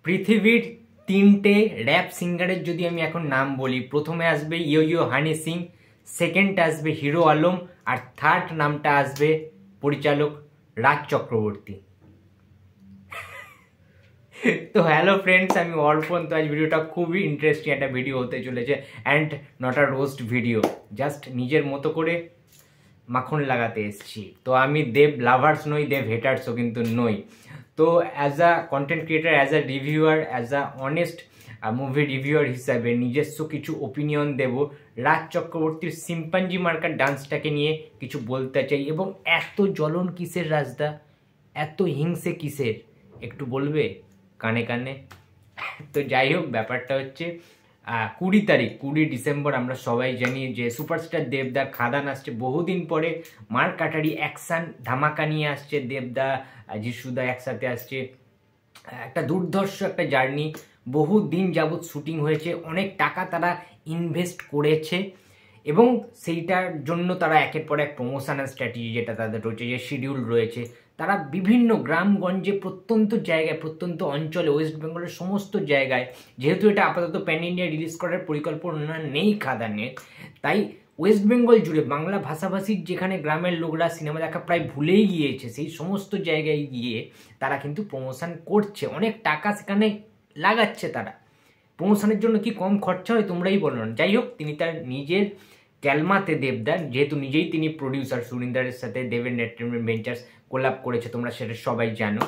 পৃথিবীর তিনটে র্যাপ সিঙ্গারের যদি আমি এখন নাম বলি, প্রথমে আসবে ইয়ো ইয়ো হানি সিং, সেকেন্ড আসবে হিরো আলম, আর থার্ড নামটা আসবে পরিচালক রাজ চক্রবর্তী। তো হ্যালো ফ্রেন্ডস, আমি অর্পণ। তো আজ ভিডিওটা খুবই ইন্টারেস্টিং একটা ভিডিও হতে চলেছে, and not a roast video, just নিজের মতো করে মাখন লাগাতে এসেছি। তো আমি দেব লাভার্স নই, দেব হেটার্সও কিন্তু নই। তো as a content creator, as a reviewer, as a honest movie reviewer হিসাবে নিজস্ব কিছু ওপিনিয়ন দেব। রাজ চক্রবর্তীর সিম্পাঞ্জি মার্কার ডান্সটাকে নিয়ে কিছু বলতে চাই। এবং এত জ্বলন কিসের রাজদা, এত হিংসে কিসের, একটু বলবে কানে কানে? তো যাই হোক, ব্যাপারটা হচ্ছে 20 ডিসেম্বর আমরা সবাই জানি যে সুপারস্টার দেবদার খাদান আসছে। বহুদিন পরে মার কাটারি অ্যাকশান ধামাকা নিয়ে আসছে দেবদা, যিশুদা একসাথে আসছে। একটা দুর্ধর্ষ একটা জার্নি, বহু দিন যাবৎ শুটিং হয়েছে, অনেক টাকা তারা ইনভেস্ট করেছে এবং সেইটার জন্য তারা একের পর এক প্রমোশনাল স্ট্র্যাটেজি যেটা তাদের রয়েছে, যে শিডিউল রয়েছে, তারা বিভিন্ন গ্রামগঞ্জে, প্রত্যন্ত জায়গায়, প্রত্যন্ত অঞ্চলে, ওয়েস্ট বেঙ্গলের সমস্ত জায়গায়, যেহেতু এটা আপাতত প্যান ইন্ডিয়া রিলিজ করার পরিকল্পনা নেই খাদানের, তাই ওয়েস্ট বেঙ্গল জুড়ে বাংলা ভাষাভাষীর যেখানে গ্রামের লোকরা সিনেমা দেখা প্রায় ভুলেই গিয়েছে, সেই সমস্ত জায়গায় গিয়ে তারা কিন্তু প্রমোশন করছে, অনেক টাকা সেখানে লাগাচ্ছে তারা। প্রমোশনের জন্য কি কম খরচা হয়? তোমরাই বলো না। যাই হোক, তিনি তার নিজের ক্যালমাতে দেবদার, যেহেতু নিজেই তিনি প্রডিউসার, সুরিন্দারের সাথে দেবের এন্টারটেইনমেন্ট ভেঞ্চার্স কোলাপ করেছে, তোমরা সেটা সবাই জানো।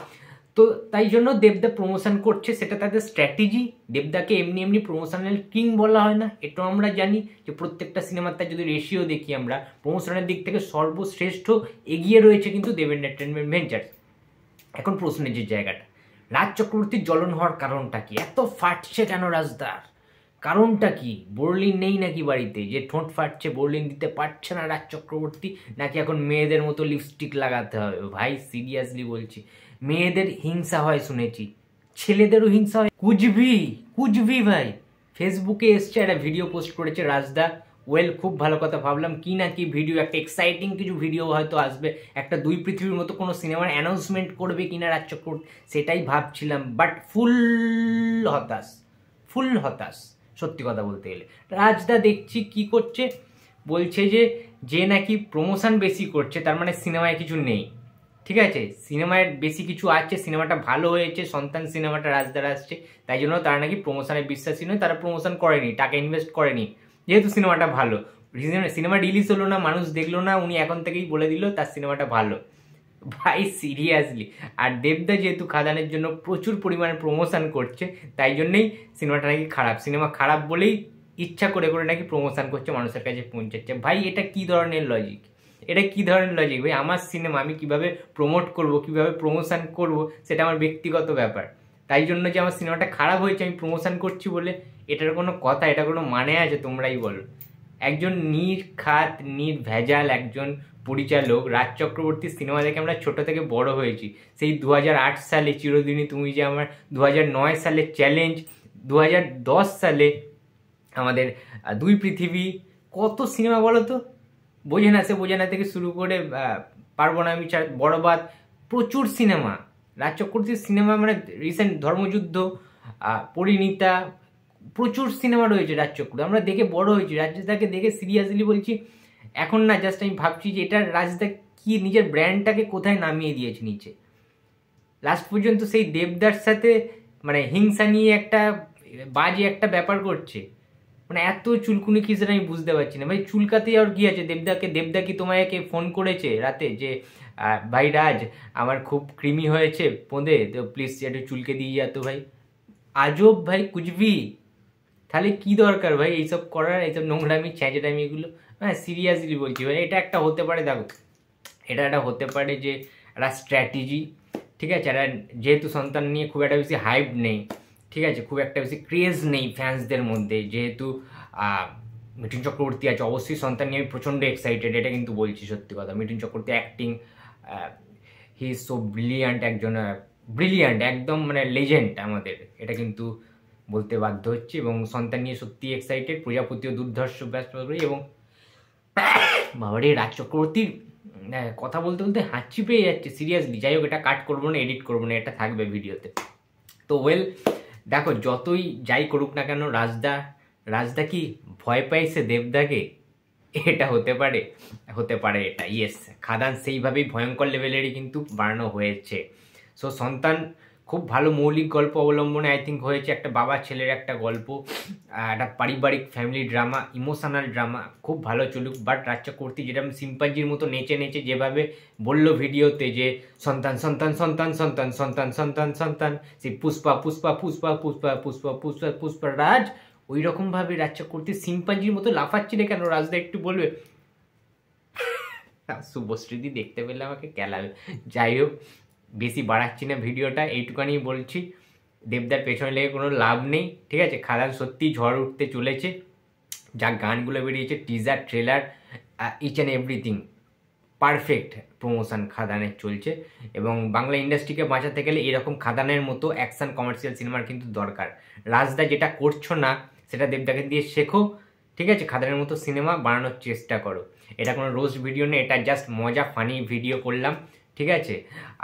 তো তাই জন্য দেবদা প্রমোশন করছে, সেটা তাদের স্ট্র্যাটেজি। দেবদাকে এমনি এমনি প্রমোশনাল কিং বলা হয় না, এটাও আমরা জানি যে প্রত্যেকটা সিনেমাতে যদি রেশিও দেখি আমরা, প্রমোশনের দিক থেকে সর্বশ্রেষ্ঠ এগিয়ে রয়েছে কিন্তু দেবের এন্টারটেইনমেন্ট ভেঞ্চার্স। এখন প্রশ্নের যে জায়গাটা, রাজ চক্রবর্তীর জ্বলন হওয়ার কারণটা কি? এত ফাটছে কেন রাজদার? কারণটা কি? বোরলিন নেই নাকি বাড়িতে যে ঠোঁট ফাটছে, বোরলিন দিতে পারছে না রাজ চক্রবর্তী? নাকি এখন মেয়েদের মতো লিপস্টিক লাগাতে হবে? ভাই সিরিয়াসলি বলছি, মেয়েদের হিংসা হয় শুনেছি, ছেলেদেরও হিংসা হয়। কুচবি ভাই ফেসবুকে এসছে, একটা ভিডিও পোস্ট করেছে রাজদা। ওয়েল, খুব ভালো কথা। ভাবলাম কি না কি ভিডিও, একটা এক্সাইটিং কিছু ভিডিও হয়তো আসবে, একটা দুই পৃথিবীর মতো কোনো সিনেমার অ্যানাউন্সমেন্ট করবে কিনা রাজ চক্রবর্তী, সেটাই ভাবছিলাম। বাট ফুল হতাশ সত্যি কথা বলতে গেলে। রাজদা দেখছি কি করছে, বলছে যে নাকি প্রমোশন বেশি করছে, তার মানে সিনেমায় কিছু নেই। ঠিক আছে, সিনেমায় বেশি কিছু আছে, সিনেমাটা ভালো হয়েছে, সন্তান সিনেমাটা রাজদার আসছে, তাই জন্য তারা নাকি প্রমোশনে বিশ্বাসী নয়, তারা প্রমোশন করেনি, টাকা ইনভেস্ট করেনি, যেহেতু সিনেমাটা ভালো। সিনেমা রিলিজ হলো না, মানুষ দেখলো না, উনি এখন থেকেই বলে দিল তার সিনেমাটা ভালো। ভাই সিরিয়াসলি। আর দেবদা যেহেতু খাদানের জন্য প্রচুর পরিমাণে প্রমোশন করছে, তাই জন্যই সিনেমাটা নাকি খারাপ, সিনেমা খারাপ বলেই ইচ্ছা করে করে নাকি প্রমোশন করছে, মানুষের কাছে পৌঁছাচ্ছে। ভাই এটা কি ধরনের লজিক? এটা কি ধরনের লজিক ভাই? আমার সিনেমা আমি কিভাবে প্রমোট করব, কিভাবে প্রমোশন করব, সেটা আমার ব্যক্তিগত ব্যাপার। তাই জন্য যে আমার সিনেমাটা খারাপ হয়েছে আমি প্রমোশন করছি বলে, এটার কোনো কথা, এটা কোনো মানে আছে? তোমরাই বলো। একজন নির্ঘাত নির্ভেজাল একজন পরিচালক রাজ চক্রবর্তীর সিনেমা দেখে আমরা ছোট থেকে বড় হয়েছি। সেই 2008 সালে চিরদিনই তুমি যে আমার, 2009 সালে চ্যালেঞ্জ, 2010 সালে আমাদের দুই পৃথিবী, কত সিনেমা বলো তো, বোঝে না থেকে শুরু করে পারবো না আমি, বড়বাদ, প্রচুর সিনেমা রাজ চক্রবর্তীর সিনেমা। মানে রিসেন্ট ধর্মযুদ্ধ, পরিণীতা, প্রচুর সিনেমা রয়েছে রাজ চক্রবর্তী, আমরা দেখে বড় হয়েছি। রাজদাকে দেখে সিরিয়াসলি বলছি, এখন না জাস্ট আমি ভাবছি যে এটা রাজদা কি নিজের ব্র্যান্ডটাকে কোথায় নামিয়ে দিয়েছে নিচে। লাস্ট পর্যন্ত সেই দেবদার সাথে মানে হিংসা নিয়ে একটা বাজে একটা ব্যাপার করছে। মানে এত চুলকুনি কিসের আমি বুঝতে পারছি না ভাই। চুলকাতেই আর কি আছে? দেবদা কি তোমাকে ফোন করেছে রাতে যে ভাই রাজ আমার খুব ক্রিমি হয়েছে পোঁদে, তো প্লিজ একটু চুলকে দিয়ে যা তো ভাই? আজব ভাই, কুচবি। তাহলে কি দরকার ভাই এইসব করার, এইসব নোংরামি ছ্যাঁচড়ামি এগুলো? হ্যাঁ সিরিয়াসলি বলছি ভাই, এটা একটা হতে পারে, দেখো এটা একটা হতে পারে যে একটা স্ট্র্যাটেজি। ঠিক আছে, একটা যেহেতু সন্তান নিয়ে খুব একটা বেশি হাইপ নেই, ঠিক আছে, খুব একটা বেশি ক্রেজ নেই ফ্যান্সদের মধ্যে, যেহেতু মিঠুন চক্রবর্তী আছে, অবশ্যই সন্তান নিয়ে আমি প্রচণ্ড এক্সাইটেড, এটা কিন্তু বলছি সত্যি কথা। Mithun Chakraborty acting, he is so brilliant, একজন ব্রিলিয়ান্ট একদম, মানে লেজেন্ড আমাদের, এটা কিন্তু বলতে বাধ্য হচ্ছে। এবং সন্তান নিয়ে সত্যি এক্সাইটেড, প্রজাপতিও দুর্ধর্ষ ব্যস্ত করি। এবং বাবারে রাজ চক্রবর্তীর কথা বলতে বলতে হাঁচি পেয়ে যাচ্ছে সিরিয়াসলি। যাই হোক, এটা কাট করবো না, এডিট করবো না, এটা থাকবে ভিডিওতে। তো ওয়েল, দেখো যতই যাই করুক না কেন, রাজদা কি ভয় পাইছে দেবদাকে? এটা হতে পারে এটা, ইয়েস। খাদান সেইভাবেই ভয়ঙ্কর লেভেলেরই কিন্তু বানানো হয়েছে। সো সন্তান খুব ভালো মৌলিক গল্প অবলম্বনে আই থিঙ্ক হয়েছে, একটা বাবা ছেলের একটা গল্প, একটা পারিবারিক ফ্যামিলি ড্রামা, ইমোশনাল ড্রামা, খুব ভালো চলুক। বাট রাজ্জাকুর্তি যেরকম সিম্পাঞ্জির মতো নেচে নেচে যেভাবে বললো ভিডিওতে যে সন্তান সন্তান সন্তান সন্তান সন্তান সন্তান সন্তান, সেই পুষ্পা পুষ্পা পুষ্পা পুষ্পা পুষ্পা পুষ্পা পুষ্পা রাজ, ওই রকমভাবে রাজ্জাকুর্তি সিম্পাঞ্জির মতো লাফাচ্ছিলে কেন রাজদা, একটু বলবে? শুভশ্রীদি দেখতে পেলে আমাকে কেলাবে। যাই হোক, বেশি বাড়াচ্ছি না ভিডিওটা, এইটুকানি বলছি, দেবদার পেছনে লেগে কোনো লাভ নেই, ঠিক আছে? খাদান সত্যি ঝড় উঠতে চলেছে, যা গানগুলো বেরিয়েছে, teaser, trailer, each and everything perfect promotion খাদানের চলছে। এবং বাংলা ইন্ডাস্ট্রিকে বাঁচাতে গেলে এরকম খাদানের মতো অ্যাকশন কমার্শিয়াল সিনেমার কিন্তু দরকার। রাজদা যেটা করছো না সেটা দেবদাকে দিয়ে শেখো, ঠিক আছে? খাদানের মতো সিনেমা বানানোর চেষ্টা করো। এটা কোনো রোস্ট ভিডিও নেই, এটা জাস্ট মজা ফানি ভিডিও করলাম, ঠিক আছে?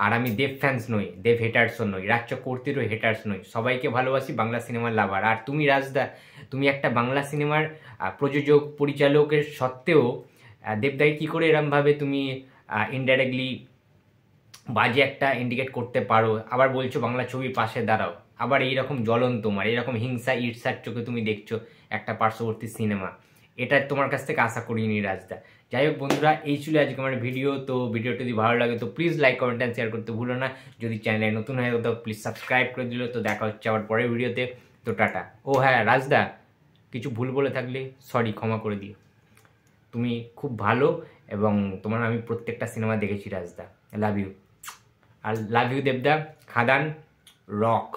আর আমি দেব ফ্যান্স নই, দেব হেটার্সও নই, রাজ্জাকুর্তিরও হেটার্স নই, সবাইকে ভালোবাসি, বাংলা সিনেমার লাভার। আর তুমি রাজদা, তুমি একটা বাংলা সিনেমার প্রযোজক পরিচালকের সত্ত্বেও দেবদাকে কী করে এরমভাবে তুমি ইনডাইরেক্টলি বাজে একটা ইন্ডিকেট করতে পারো? আবার বলছো বাংলা ছবির পাশে দাঁড়াও, আবার এইরকম জ্বলন তোমার, এরকম হিংসা ঈর্ষার চোখে তুমি দেখছো একটা পার্শ্ববর্তী সিনেমা, এটা তোমার কাছ থেকে আশা করিনি রাজদা। যাই হোক বন্ধুরা, এই ছিল আজকে আমার ভিডিও। তো ভিডিওটা যদি ভালো লাগে তো please like, comment and share করতে ভুলো না। যদি চ্যানেলে নতুন হয়ে তো প্লিজ সাবস্ক্রাইব করে দিল। তো দেখা হচ্ছে আবার পরের ভিডিওতে। তো টাটা। ও হ্যাঁ রাজদা, কিছু ভুল বলে থাকলে সরি, ক্ষমা করে দিও। তুমি খুব ভালো, এবং তোমার আমি প্রত্যেকটা সিনেমা দেখেছি Rajda. Love you. R love you দেবদা। খাদান রক।